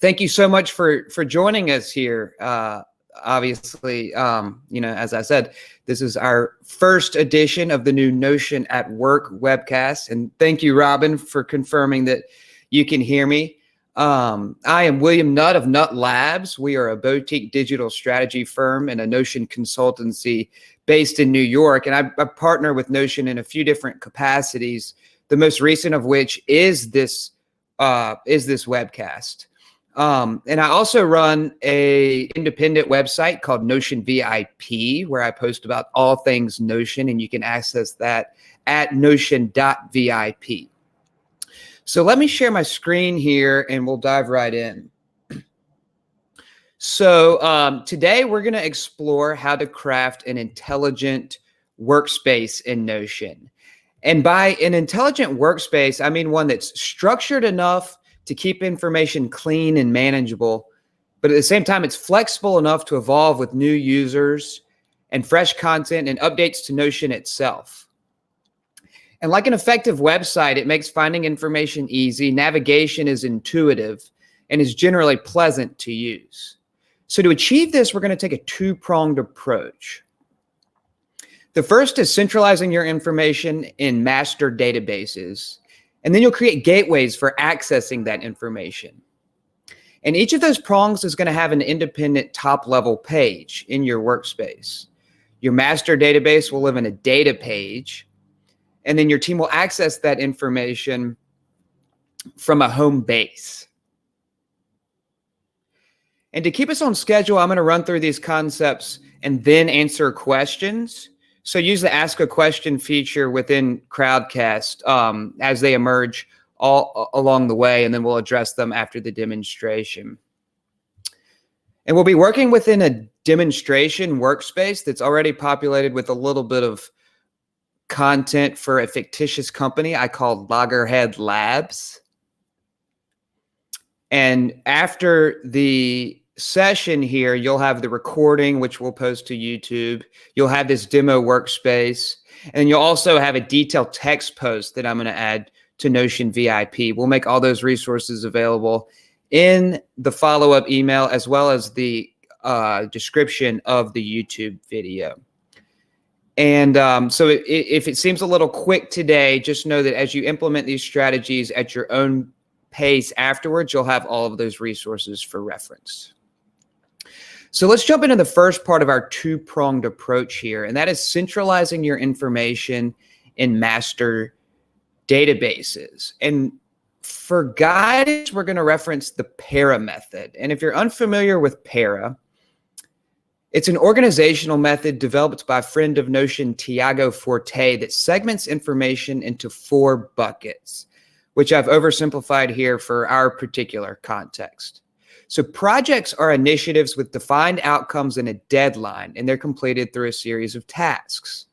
Thank you so much for joining us here. Obviously, as I said, this is our first edition of the new Notion at Work webcast. And thank you, Robin, for confirming that you can hear me. I am William Nutt of Nutt Labs. We are a boutique digital strategy firm and a Notion consultancy based in New York. And I partner with Notion in a few different capacities, the most recent of which is this webcast. And I also run a independent website called Notion VIP, where I post about all things Notion, and you can access that at notion.vip. So let me share my screen here and we'll dive right in. So today we're going to explore how to craft an intelligent workspace in Notion. And by an intelligent workspace, I mean one that's structured enough to keep information clean and manageable, but at the same time, it's flexible enough to evolve with new users and fresh content and updates to Notion itself. And like an effective website, it makes finding information easy, navigation is intuitive, and is generally pleasant to use. So to achieve this, we're going to take a two-pronged approach. The first is centralizing your information in master databases, and then you'll create gateways for accessing that information. And each of those prongs is going to have an independent top-level page in your workspace. Your master database will live in a data page, and then your team will access that information from a home base. And to keep us on schedule, I'm going to run through these concepts and then answer questions. So use the Ask a Question feature within Crowdcast as they emerge all along the way, and then we'll address them after the demonstration. And we'll be working within a demonstration workspace that's already populated with a little bit of content for a fictitious company I call Loggerhead Labs. And after the session here, you'll have the recording, which we'll post to YouTube. You'll have this demo workspace, and you'll also have a detailed text post that I'm going to add to Notion VIP. We'll make all those resources available in the follow-up email, as well as the description of the YouTube video. And so if it seems a little quick today, just know that as you implement these strategies at your own pace afterwards, you'll have all of those resources for reference. So let's jump into the first part of our two-pronged approach here, and that is centralizing your information in master databases. And for guidance, we're going to reference the PARA method. And if you're unfamiliar with PARA, it's an organizational method developed by a friend of Notion, Tiago Forte, that segments information into 4 buckets, which I've oversimplified here for our particular context. So projects are initiatives with defined outcomes and a deadline, and they're completed through a series of tasks.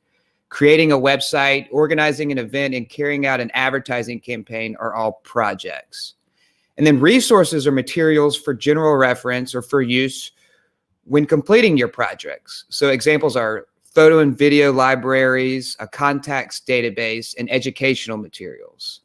Creating a website, organizing an event, and carrying out an advertising campaign are all projects. And then resources are materials for general reference or for use when completing your projects. So examples are photo and video libraries, a contacts database, and educational materials.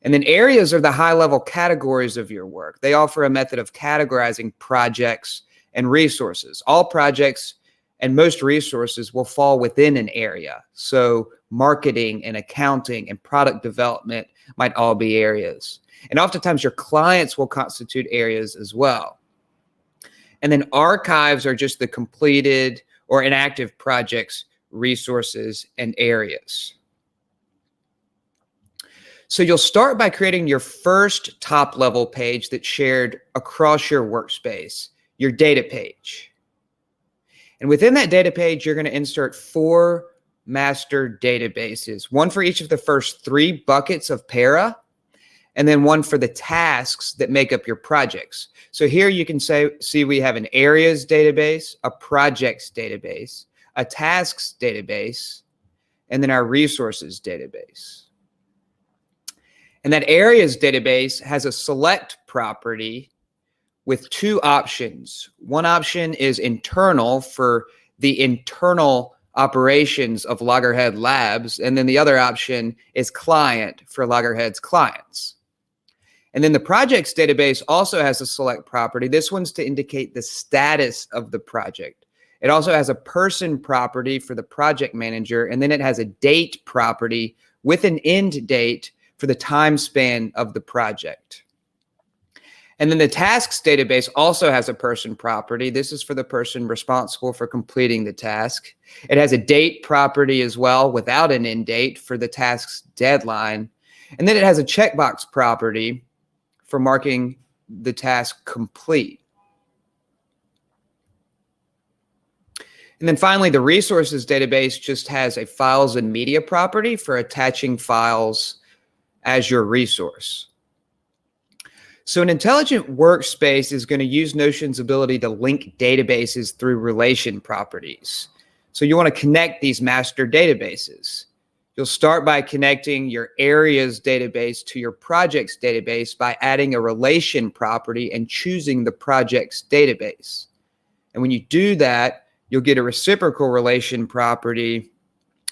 And then areas are the high-level categories of your work. They offer a method of categorizing projects and resources. All projects and most resources will fall within an area. So marketing and accounting and product development might all be areas. And oftentimes your clients will constitute areas as well. And then archives are just the completed or inactive projects, resources, and areas. So you'll start by creating your first top-level page that's shared across your workspace, your data page. And within that data page, you're going to insert 4 master databases, one for each of the first 3 buckets of PARA, and then one for the tasks that make up your projects. So here you can see we have an areas database, a projects database, a tasks database, and then our resources database. And that areas database has a select property with 2 options. One option is internal for the internal operations of Loggerhead Labs, and then the other option is client for Loggerhead's clients. And then the projects database also has a select property. This one's to indicate the status of the project. It also has a person property for the project manager, and then it has a date property with an end date for the time span of the project. And then the tasks database also has a person property. This is for the person responsible for completing the task. It has a date property as well without an end date for the task's deadline. And then it has a checkbox property for marking the task complete. And then finally, the resources database just has a files and media property for attaching files as your resource. So an intelligent workspace is going to use Notion's ability to link databases through relation properties. So you want to connect these master databases. You'll start by connecting your areas database to your projects database by adding a relation property and choosing the projects database. And when you do that, you'll get a reciprocal relation property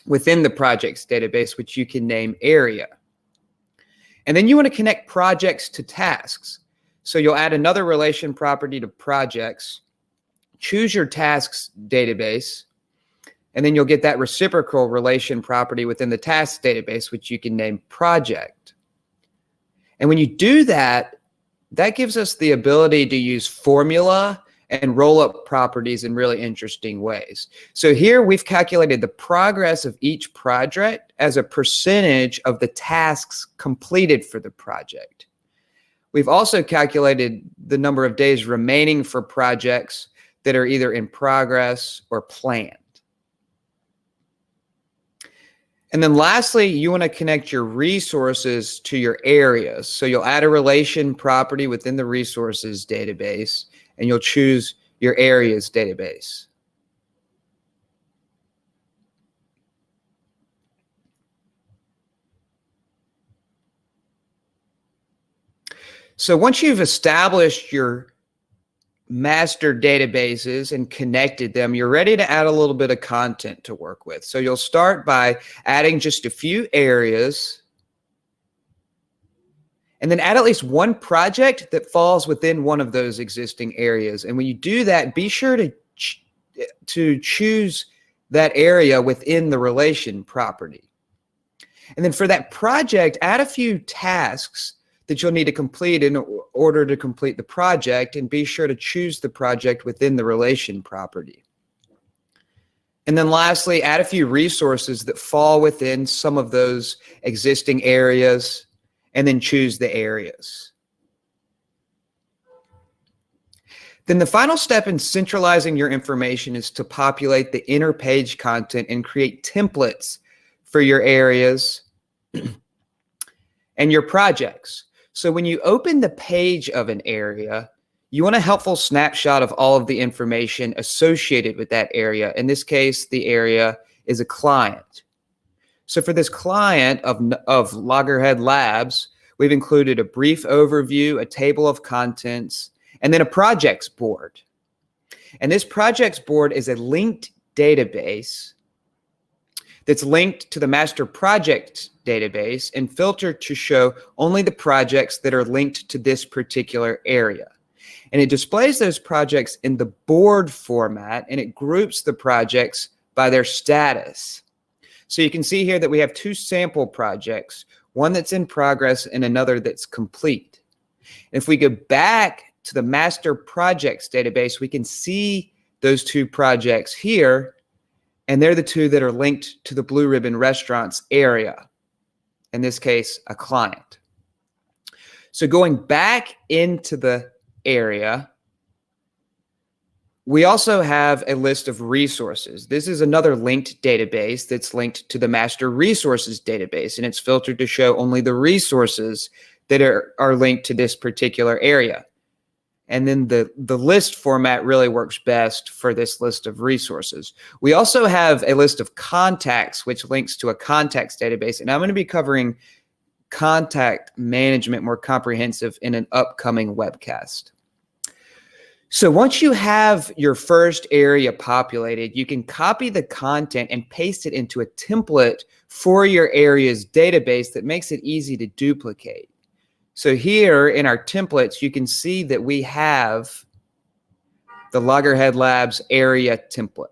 within the projects database, which you can name area. And then you want to connect projects to tasks. So you'll add another relation property to projects, choose your tasks database, and then you'll get that reciprocal relation property within the tasks database, which you can name project. And when you do that, that gives us the ability to use formula and roll-up properties in really interesting ways. So here we've calculated the progress of each project as a percentage of the tasks completed for the project. We've also calculated the number of days remaining for projects that are either in progress or planned. And then lastly, you want to connect your resources to your areas. So you'll add a relation property within the resources database, and you'll choose your areas database. So once you've established your master databases and connected them, you're ready to add a little bit of content to work with. So you'll start by adding just a few areas, and then add at least one project that falls within one of those existing areas. And when you do that, be sure to choose that area within the relation property. And then for that project, add a few tasks that you'll need to complete in order to complete the project, and be sure to choose the project within the relation property. And then lastly, add a few resources that fall within some of those existing areas, and then choose the areas. Then the final step in centralizing your information is to populate the inner page content and create templates for your areas and your projects. So when you open the page of an area, you want a helpful snapshot of all of the information associated with that area. In this case, the area is a client. So for this client of Loggerhead Labs, we've included a brief overview, a table of contents, and then a projects board. And this projects board is a linked database that's linked to the master project database and filtered to show only the projects that are linked to this particular area. And it displays those projects in the board format, and it groups the projects by their status. So you can see here that we have two sample projects, one that's in progress and another that's complete. And if we go back to the master projects database, we can see those two projects here, and they're the two that are linked to the Blue Ribbon Restaurants area, in this case, a client. So going back into the area, we also have a list of resources. This is another linked database that's linked to the master resources database, and it's filtered to show only the resources that are linked to this particular area. And then the list format really works best for this list of resources. We also have a list of contacts, which links to a contacts database, and I'm going to be covering contact management more comprehensive in an upcoming webcast. So once you have your first area populated, you can copy the content and paste it into a template for your area's database that makes it easy to duplicate. So here in our templates, you can see that we have the Loggerhead Labs area template.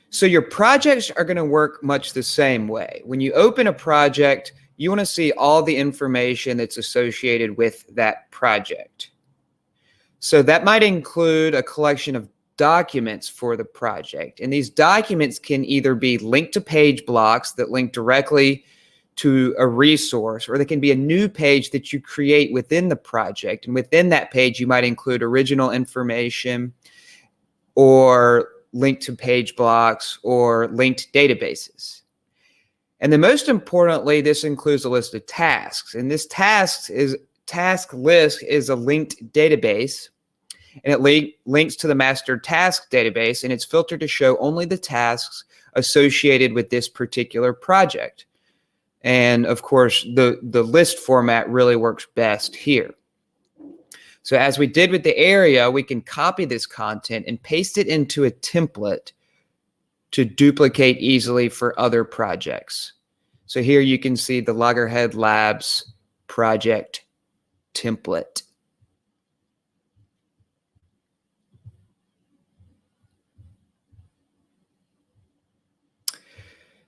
So your projects are going to work much the same way. When you open a project, you want to see all the information that's associated with that project. So that might include a collection of documents for the project. And these documents can either be linked to page blocks that link directly to a resource, or they can be a new page that you create within the project. And within that page, you might include original information or linked to page blocks or linked databases. And then most importantly, this includes a list of tasks. And this task list is a linked database, and it links to the master task database, and it's filtered to show only the tasks associated with this particular project. And of course, the list format really works best here. So as we did with the area, we can copy this content and paste it into a template to duplicate easily for other projects. So here you can see the Loggerhead Labs project template.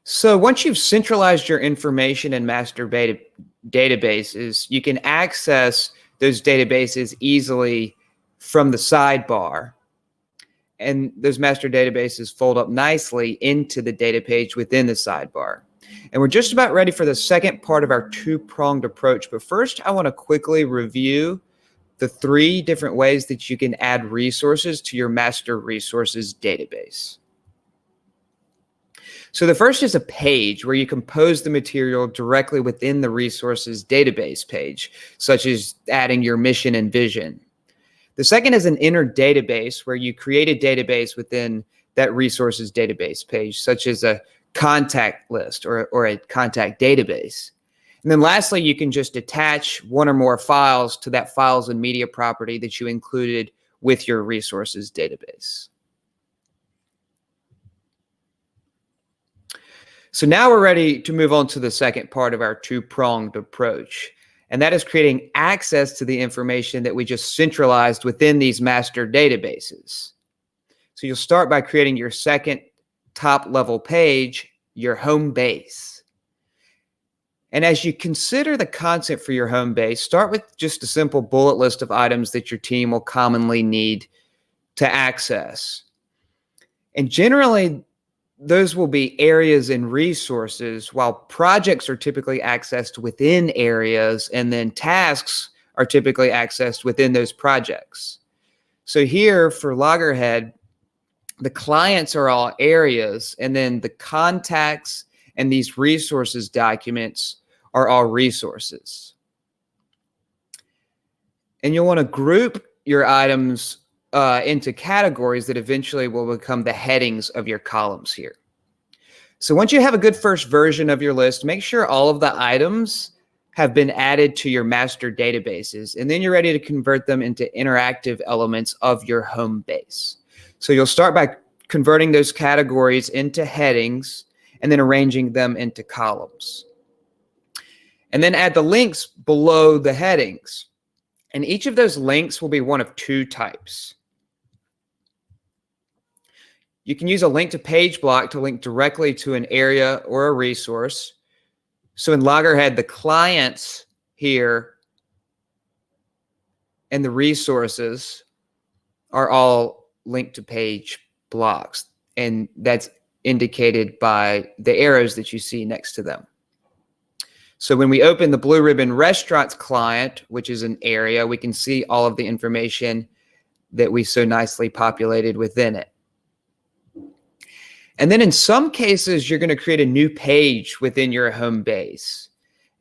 So once you've centralized your information in master databases, you can access those databases easily from the sidebar. And those master databases fold up nicely into the data page within the sidebar. And we're just about ready for the second part of our two-pronged approach. But first, I want to quickly review the 3 different ways that you can add resources to your master resources database. So the first is a page where you compose the material directly within the resources database page, such as adding your mission and vision. The second is an inner database where you create a database within that resources database page, such as a contact list or a contact database. And then lastly, you can just attach one or more files to that files and media property that you included with your resources database. So now we're ready to move on to the second part of our two-pronged approach, and that is creating access to the information that we just centralized within these master databases. So you'll start by creating your second top-level page, your home base. And as you consider the content for your home base, start with just a simple bullet list of items that your team will commonly need to access. And generally, those will be areas and resources, while projects are typically accessed within areas, and then tasks are typically accessed within those projects. So here for Loggerhead, the clients are all areas, and then the contacts and these resources documents are all resources. And you'll want to group your items into categories that eventually will become the headings of your columns here. So once you have a good first version of your list, make sure all of the items have been added to your master databases, and then you're ready to convert them into interactive elements of your home base. So you'll start by converting those categories into headings and then arranging them into columns. And then add the links below the headings. And each of those links will be one of 2 types. You can use a link to page block to link directly to an area or a resource. So in Loggerhead, the clients here and the resources are all linked to page blocks, and that's indicated by the arrows that you see next to them. So when we open the Blue Ribbon Restaurants client, which is an area, we can see all of the information that we so nicely populated within it. And then in some cases, you're going to create a new page within your home base.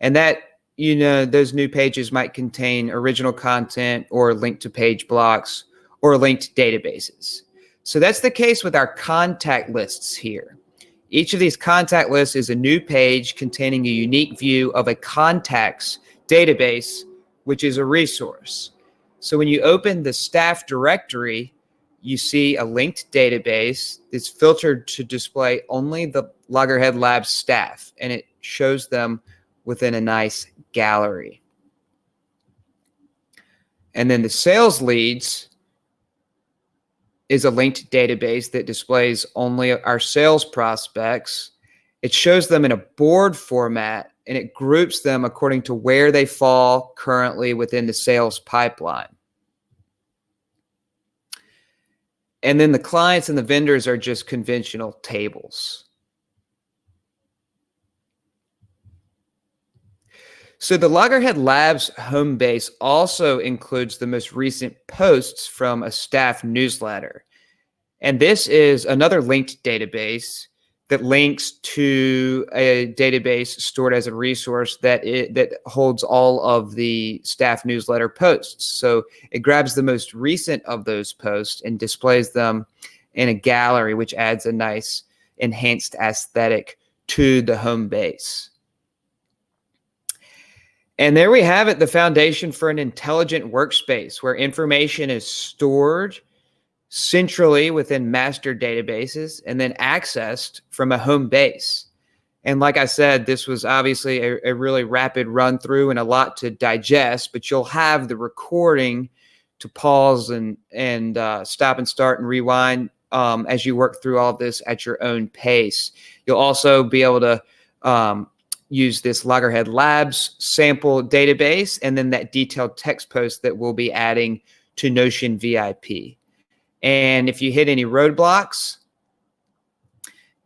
And that, those new pages might contain original content or link to page blocks or linked databases. So that's the case with our contact lists here. Each of these contact lists is a new page containing a unique view of a contacts database, which is a resource. So when you open the staff directory, you see a linked database that's filtered to display only the Loggerhead Labs staff, and it shows them within a nice gallery. And then the sales leads is a linked database that displays only our sales prospects. It shows them in a board format, and it groups them according to where they fall currently within the sales pipeline. And then the clients and the vendors are just conventional tables. So the Loggerhead Labs home base also includes the most recent posts from a staff newsletter. And this is another linked database that links to a database stored as a resource that holds all of the staff newsletter posts. So it grabs the most recent of those posts and displays them in a gallery, which adds a nice enhanced aesthetic to the home base. And there we have it, the foundation for an intelligent workspace where information is stored centrally within master databases and then accessed from a home base. And like I said, this was obviously a really rapid run through and a lot to digest, but you'll have the recording to pause and stop and start and rewind as you work through all of this at your own pace. You'll also be able to use this Loggerhead Labs sample database and then that detailed text post that we'll be adding to Notion VIP. And if you hit any roadblocks,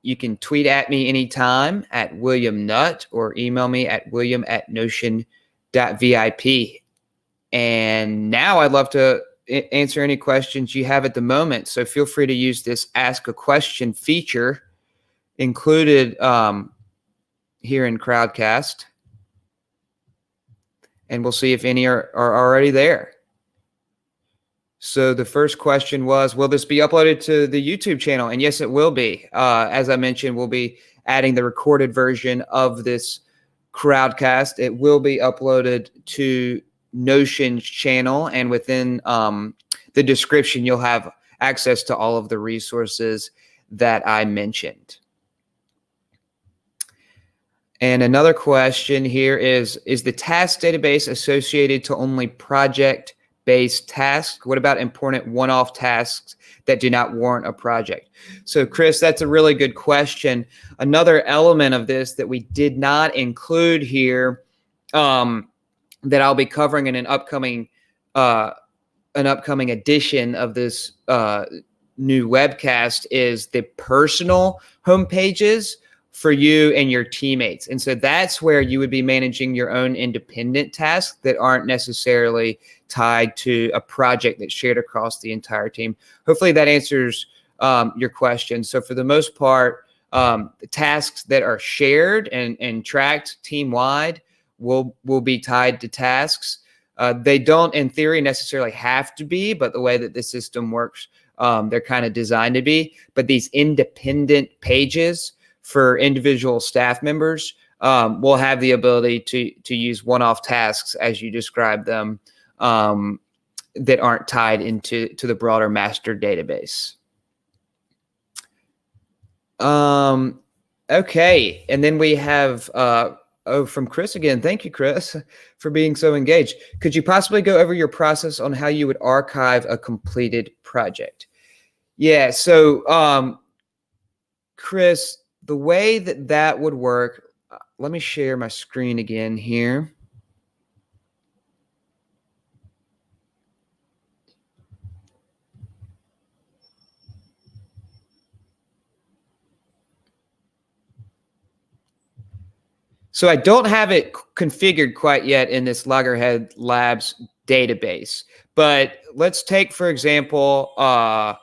you can tweet at me anytime at William Nutt or email me at william@notion.vip. And now I'd love to answer any questions you have at the moment. So feel free to use this Ask a Question feature included here in Crowdcast. And we'll see if any are already there. So the first question was, will this be uploaded to the YouTube channel? And yes, it will be. As I mentioned, we'll be adding the recorded version of this Crowdcast. It will be uploaded to Notion's channel, and within the description, you'll have access to all of the resources that I mentioned. And another question here is the task database associated to only project-based tasks? What about important one-off tasks that do not warrant a project? So, Chris, that's a really good question. Another element of this that we did not include here that I'll be covering in an upcoming edition of this new webcast is the personal homepages for you and your teammates. And so that's where you would be managing your own independent tasks that aren't necessarily tied to a project that's shared across the entire team. Hopefully that answers your question. So for the most part, the tasks that are shared and tracked team-wide will be tied to tasks. They don't, in theory, necessarily have to be, but the way that the system works, they're kind of designed to be. But these independent pages for individual staff members will have the ability to use one-off tasks as you describe them that aren't tied into the broader master database. Okay, and then we have from Chris again. Thank you, Chris, for being so engaged. Could you possibly go over your process on how you would archive a completed project? Yeah, so Chris, the way that would work, let me share my screen again here. So I don't have it configured quite yet in this Loggerhead Labs database, but let's take, for example, our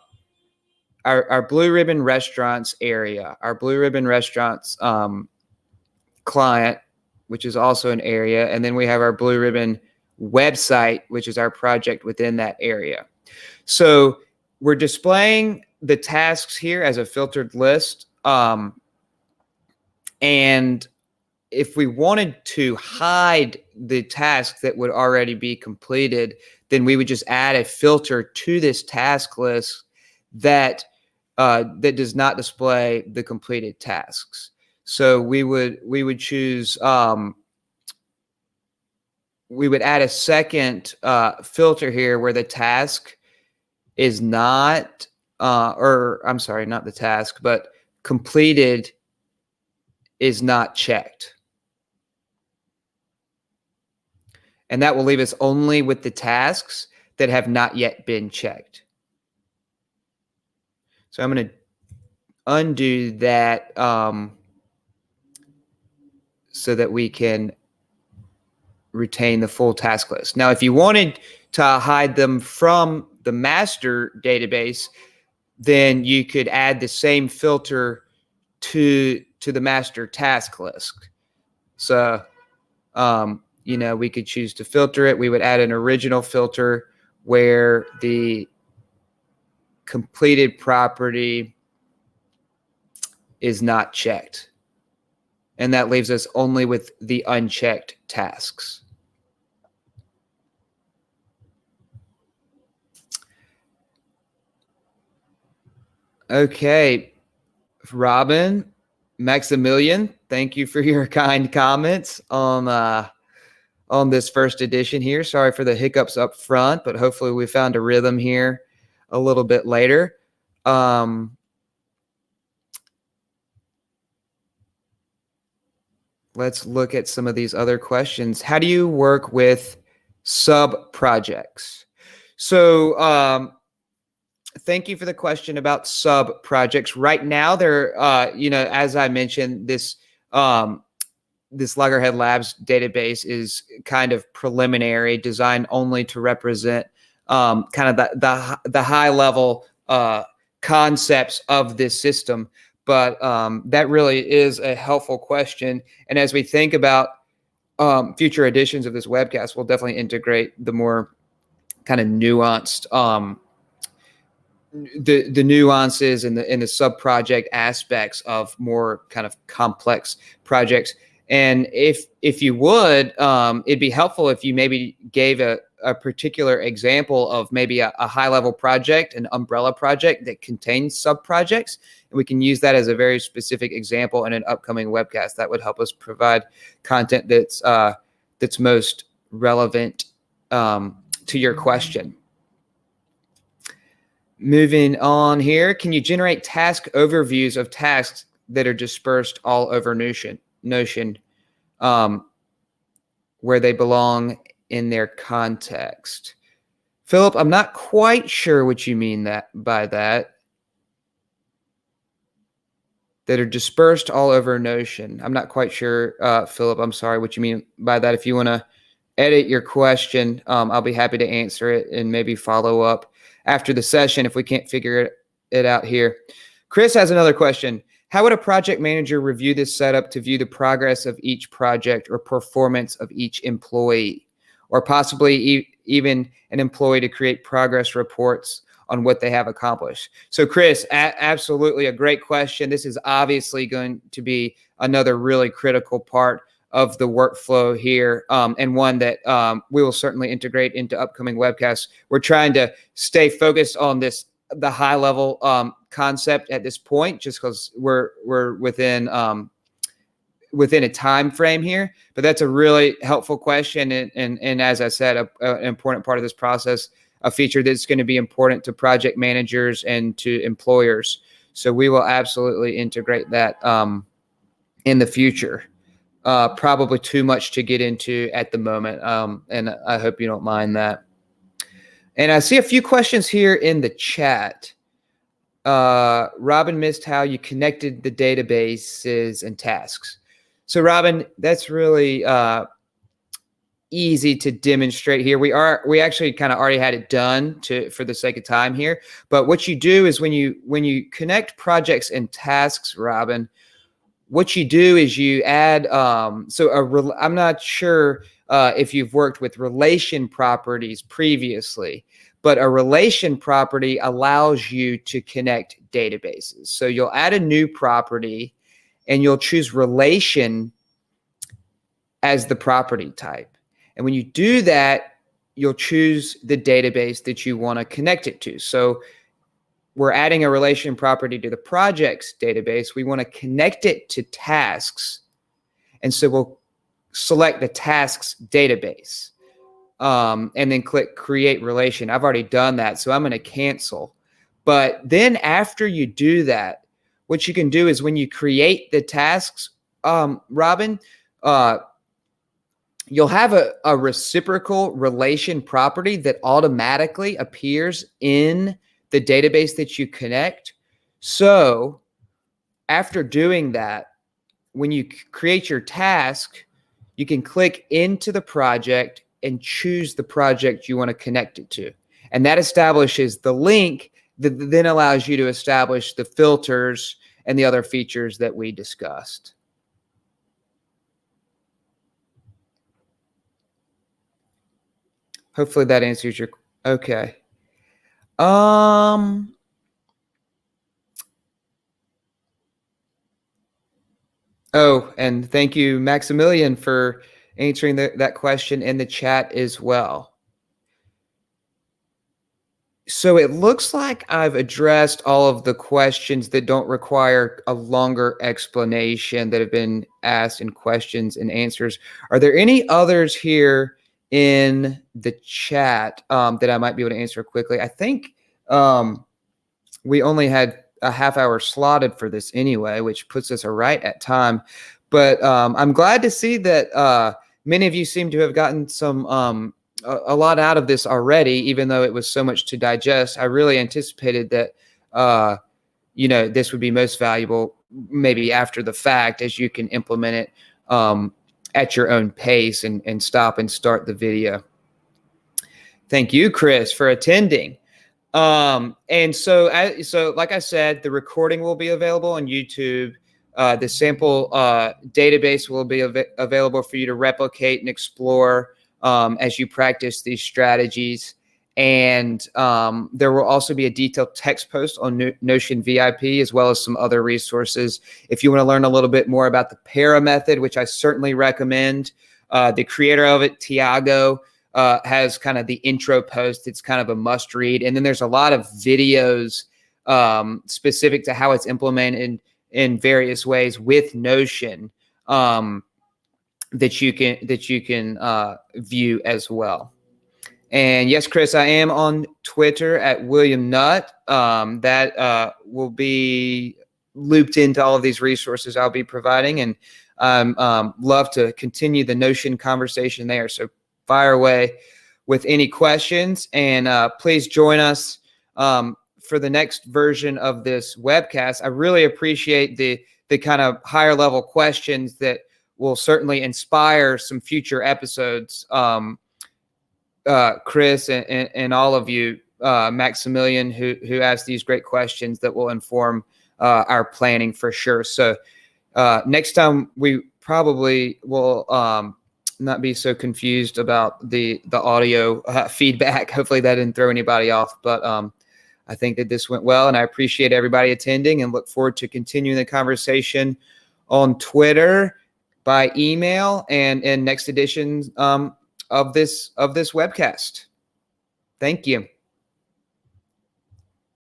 Blue Ribbon Restaurants area, our Blue Ribbon Restaurants client, which is also an area. And then we have our Blue Ribbon website, which is our project within that area. So we're displaying the tasks here as a filtered list. And if we wanted to hide the tasks that would already be completed, then we would just add a filter to this task list that that does not display the completed tasks. So we would choose we would add a second filter here where the task is not, or I'm sorry, not the task, but completed is not checked. And that will leave us only with the tasks that have not yet been checked. So I'm going to undo that so that we can retain the full task list. Now, if you wanted to hide them from the master database, then you could add the same filter to the master task list. So, you know, we could choose to filter it. We would add an original filter where the completed property is not checked. And that leaves us only with the unchecked tasks. Okay, Robin, Maximilian, thank you for your kind comments on this first edition here. Sorry for the hiccups up front, but hopefully we found a rhythm here a little bit later. Let's look at some of these other questions. How do you work with sub-projects? So thank you for the question about sub-projects. Right now, they're, you know, as I mentioned, this Loggerhead Labs database is kind of preliminary, designed only to represent kind of the high level concepts of this system. But that really is a helpful question. And as we think about future editions of this webcast, we'll definitely integrate the more kind of nuanced the nuances and the sub-project aspects of more kind of complex projects. And if you would, it'd be helpful if you maybe gave a particular example of maybe a high-level project, an umbrella project that contains sub-projects, and we can use that as a very specific example in an upcoming webcast. That would help us provide content that's most relevant to your question. Moving on here, can you generate task overviews of tasks that are dispersed all over Notion, where they belong in their context? Philip, I'm not quite sure what you mean by that. That are dispersed all over Notion. I'm not quite sure, Philip. I'm sorry what you mean by that. If you want to edit your question, I'll be happy to answer it and maybe follow up after the session if we can't figure it out here. Chris has another question. How would a project manager review this setup to view the progress of each project or performance of each employee, or possibly even an employee to create progress reports on what they have accomplished? So Chris, absolutely a great question. This is obviously going to be another really critical part of the workflow here, and one that we will certainly integrate into upcoming webcasts. We're trying to stay focused on the high level concept at this point, just because we're within a time frame here. But that's a really helpful question, and as I said, an important part of this process, a feature that's going to be important to project managers and to employers. So we will absolutely integrate that in the future. Probably too much to get into at the moment, and I hope you don't mind that. And I see a few questions here in the chat. Robin missed how you connected the databases and tasks. So Robin, that's really easy to demonstrate here. We actually kind of already had it done for the sake of time here. But what you do is when you connect projects and tasks, Robin, what you do is you add, I'm not sure if you've worked with relation properties previously, but a relation property allows you to connect databases. So you'll add a new property and you'll choose relation as the property type. And when you do that, you'll choose the database that you want to connect it to. So we're adding a relation property to the projects database. We want to connect it to tasks. And so we'll select the tasks database and then click create relation. I've already done that, so I'm going to cancel. But then after you do that, what you can do is when you create the tasks, Robin, you'll have a reciprocal relation property that automatically appears in the database that you connect. So after doing that, when you create your task, you can click into the project and choose the project you want to connect it to. And that establishes the link that then allows you to establish the filters and the other features that we discussed. Hopefully that answers your, okay. Oh, and thank you, Maximilian, for answering that question in the chat as well. So it looks like I've addressed all of the questions that don't require a longer explanation that have been asked in questions and answers. Are there any others here in the chat that I might be able to answer quickly? I think we only had a half hour slotted for this anyway, which puts us right at time. But I'm glad to see that many of you seem to have gotten some a lot out of this already, even though it was so much to digest. I really anticipated that you know, this would be most valuable maybe after the fact, as you can implement it at your own pace and stop and start the video. Thank you, Chris, for attending. And so like I said, the recording will be available on YouTube. The sample database will be available for you to replicate and explore as you practice these strategies. And there will also be a detailed text post on Notion VIP, as well as some other resources. If you want to learn a little bit more about the para method, which I certainly recommend, the creator of it, Tiago, has kind of the intro post. It's kind of a must read. And then there's a lot of videos specific to how it's implemented in various ways with Notion that you can view as well. And yes, Chris, I am on Twitter at William Nutt. That will be looped into all of these resources I'll be providing, and love to continue the Notion conversation there. So fire away with any questions, and please join us for the next version of this webcast. I really appreciate the kind of higher level questions that will certainly inspire some future episodes. Chris and all of you, Maximilian, who asked these great questions that will inform our planning for sure. So next time we probably will not be so confused about the audio feedback. Hopefully that didn't throw anybody off, but I think that this went well, and I appreciate everybody attending and look forward to continuing the conversation on Twitter, by email, and in next editions of this webcast. Thank you.